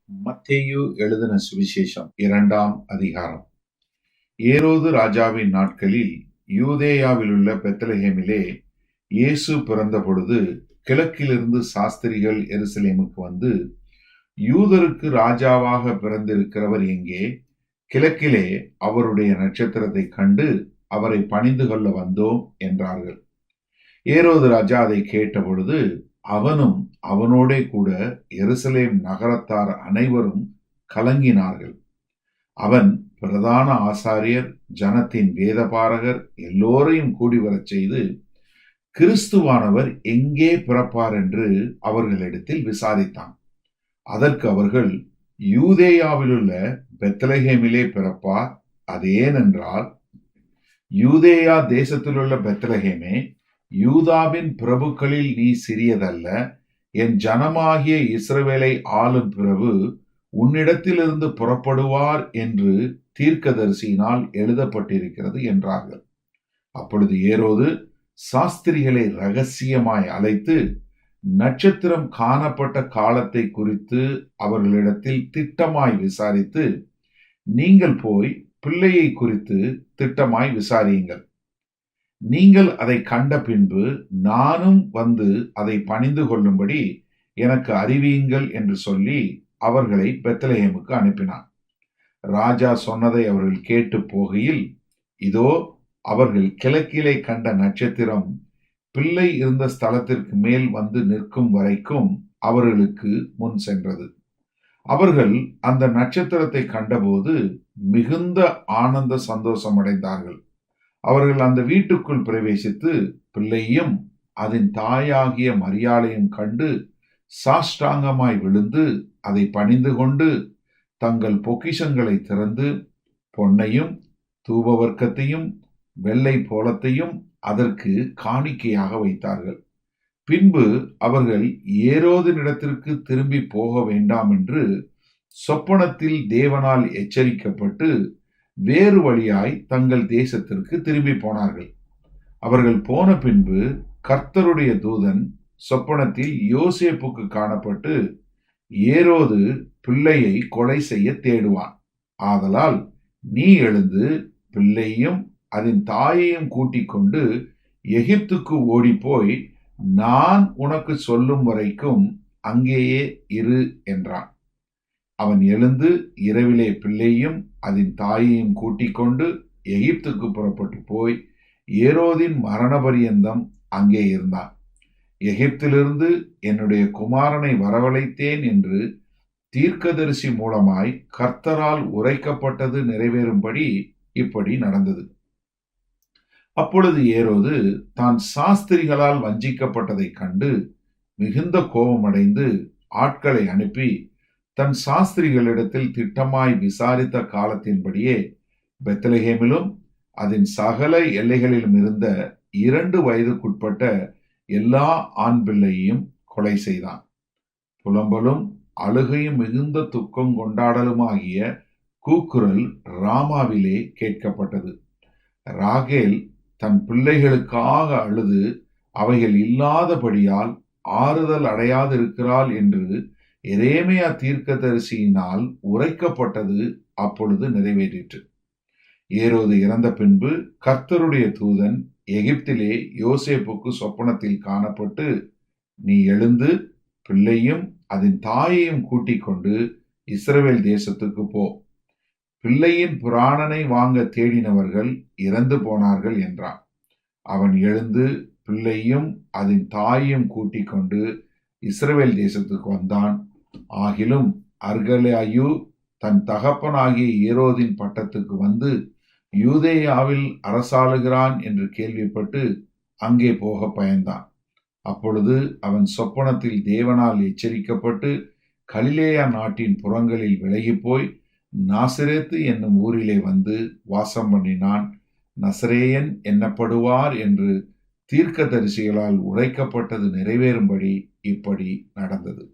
மத்தேயு எழுதின சுவிசேஷம் 2ஆம் அதிகாரம். ஏரோது ராஜாவின் நாட்களில் யூதேயாவிலுள்ள பெத்லகேமிலே இயேசு பிறந்த பொழுது கிழக்கிலிருந்து சாஸ்திரிகள் எருசலேமுக்கு வந்து, யூதருக்கு ராஜாவாக பிறந்திருக்கிறவர் எங்கே? கிழக்கிலே அவருடைய நட்சத்திரத்தை கண்டு அவரை பணிந்து கொள்ள வந்தோம் என்றார்கள். ஏரோது ராஜா அதை கேட்டபொழுது அவனும் அவனோடே கூட எருசலேம் நகரத்தார் அனைவரும் கலங்கினார்கள். அவன் பிரதான ஆசாரியர், ஜனத்தின் வேதபாரகர் எல்லோரையும் கூடி வரச் செய்து, கிறிஸ்துவானவர் எங்கே பிறப்பார் என்று அவர்களிடத்தில் விசாரித்தான். அதற்கு அவர்கள், யூதேயாவிலுள்ள பெத்லகேமிலே பிறப்பார். அதேனென்றால், யூதேயா தேசத்திலுள்ள பெத்லகேமே, யூதாவின் பிரபுக்களில் நீ சிறியதல்ல. என் ஜனமாகிய இஸ்ரவேலை ஆளும் பிரபு உன்னிடத்திலிருந்து புறப்படுவார் என்று தீர்க்கதரிசியினால் எழுதப்பட்டிருக்கிறது என்றார்கள். அப்பொழுது ஏரோது சாஸ்திரிகளை ரகசியமாய் அழைத்து, நட்சத்திரம் காணப்பட்ட காலத்தை குறித்து அவர்களிடத்தில் திட்டமாய் விசாரித்து, நீங்கள் போய் பிள்ளையை குறித்து திட்டமாய் விசாரியுங்கள். நீங்கள் அதை கண்ட பின்பு நானும் வந்து அதை பணிந்து கொள்ளும்படி எனக்கு அறிவியுங்கள் என்று சொல்லி அவர்களை பெத்லகேமுக்கு அனுப்பினான். ராஜா சொன்னதை அவர்கள் கேட்டு போகையில், இதோ அவர்கள் கிழக்கிலே கண்ட நட்சத்திரம் பிள்ளை இருந்த ஸ்தலத்திற்கு மேல் வந்து நிற்கும் வரைக்கும் அவர்களுக்கு முன் சென்றது. அவர்கள் அந்த நட்சத்திரத்தை கண்டபோது மிகுந்த ஆனந்த சந்தோஷம் அடைந்தார்கள். அவர்கள் அந்த வீட்டுக்குள் பிரவேசித்து பிள்ளையும் அதன் தாயாகிய மரியாளையும் கண்டு சாஷ்டாங்கமாய் விழுந்து அதை பணிந்து கொண்டு தங்கள் பொக்கிஷங்களை திறந்து பொன்னையும் தூபவர்க்கத்தையும் வெள்ளை போலத்தையும் அதற்கு காணிக்கையாக வைத்தார்கள். பின்பு அவர்கள் ஏரோதினிடத்திற்கு திரும்பி போக வேண்டாம் என்று சொப்பனத்தில் தேவனால் எச்சரிக்கப்பட்டு வேறு வழியாய் தங்கள் தேசத்திற்கு திரும்பி போனார்கள். அவர்கள் போன பின்பு கர்த்தருடைய தூதன் சொப்பனத்தில் யோசேப்புக்கு காணப்பட்டு, ஏரோது பிள்ளையை கொலை செய்ய தேடுவான். ஆதலால் நீ எழுந்து பிள்ளையும் அதன் தாயையும் கூட்டிக் கொண்டு எகிப்துக்கு ஓடிப்போய் நான் உனக்கு சொல்லும் வரைக்கும் அங்கேயே இரு என்றான். அவன் எழுந்து இரவிலே பிள்ளையும் அதன் தாயையும் கூட்டிக் கொண்டு எகிப்துக்கு புறப்பட்டு போய் ஏரோதின் மரண பரியந்தம் அங்கே இருந்தான். எகிப்திலிருந்து என்னுடைய குமாரனை வரவழைத்தேன் என்று தீர்க்கதரிசி மூலமாய் கர்த்தரால் உரைக்கப்பட்டது நிறைவேறும்படி இப்படி நடந்தது. அப்பொழுது ஏரோது தான் சாஸ்திரிகளால் வஞ்சிக்கப்பட்டதை கண்டு மிகுந்த கோபமடைந்து ஆட்களை அனுப்பி தன் சாஸ்திரிகளிடத்தில் திட்டமாய் விசாரித்த காலத்தின்படியே பெத்லகேமிலும் அதன் சகல எல்லைகளிலும் இருந்த 2 வயதுக்குட்பட்ட எல்லா ஆண் பிள்ளையையும் கொலை செய்தான். புலம்பலும் அழுகையும் மிகுந்த துக்கம் கொண்டாடலுமாகிய கூக்குரல் ராமாவிலே கேட்கப்பட்டது. ராகேல் தன் பிள்ளைகளுக்காக அழுது அவைகள் இல்லாதபடியால் ஆறுதல் அடையாதிருக்கிறாள் என்று எரேமியா தீர்க்கதரிசியினால் உரைக்கப்பட்டது அப்பொழுது நிறைவேறிற்று. ஏரோது இறந்த பின்பு கர்த்தருடைய தூதன் எகிப்திலே யோசேப்புக்கு சொப்பனத்தில் காணப்பட்டு, நீ எழுந்து பிள்ளையும் அதன் தாயையும் கூட்டிக் கொண்டு இஸ்ரவேல் தேசத்துக்கு போ. பிள்ளையின் பிராணனை வாங்க தேடினவர்கள் இறந்து போனார்கள் என்றான். அவன் எழுந்து பிள்ளையும் அதன் தாயையும் கூட்டிக் கொண்டு இஸ்ரவேல் தேசத்துக்கு வந்தான். ஆகிலும் அர்கலாயு தன் தகப்பனாகிய ஏரோதின் பட்டத்துக்கு வந்து யூதேயாவில் அரசாளுகிறான் என்று கேள்விப்பட்டு அங்கே போக பயந்தான். அப்பொழுது அவன் சொப்பனத்தில் தேவனால் எச்சரிக்கப்பட்டு கலிலேயா நாட்டின் புறங்களில் விலகி போய் நாசரேத்து என்னும் ஊரிலே வந்து வாசம் பண்ணினான். நசரேயன் என்னப்படுவார் என்று தீர்க்கதரிசிகளால் உரைக்கப்பட்டது நிறைவேறும்படி இப்படி நடந்தது.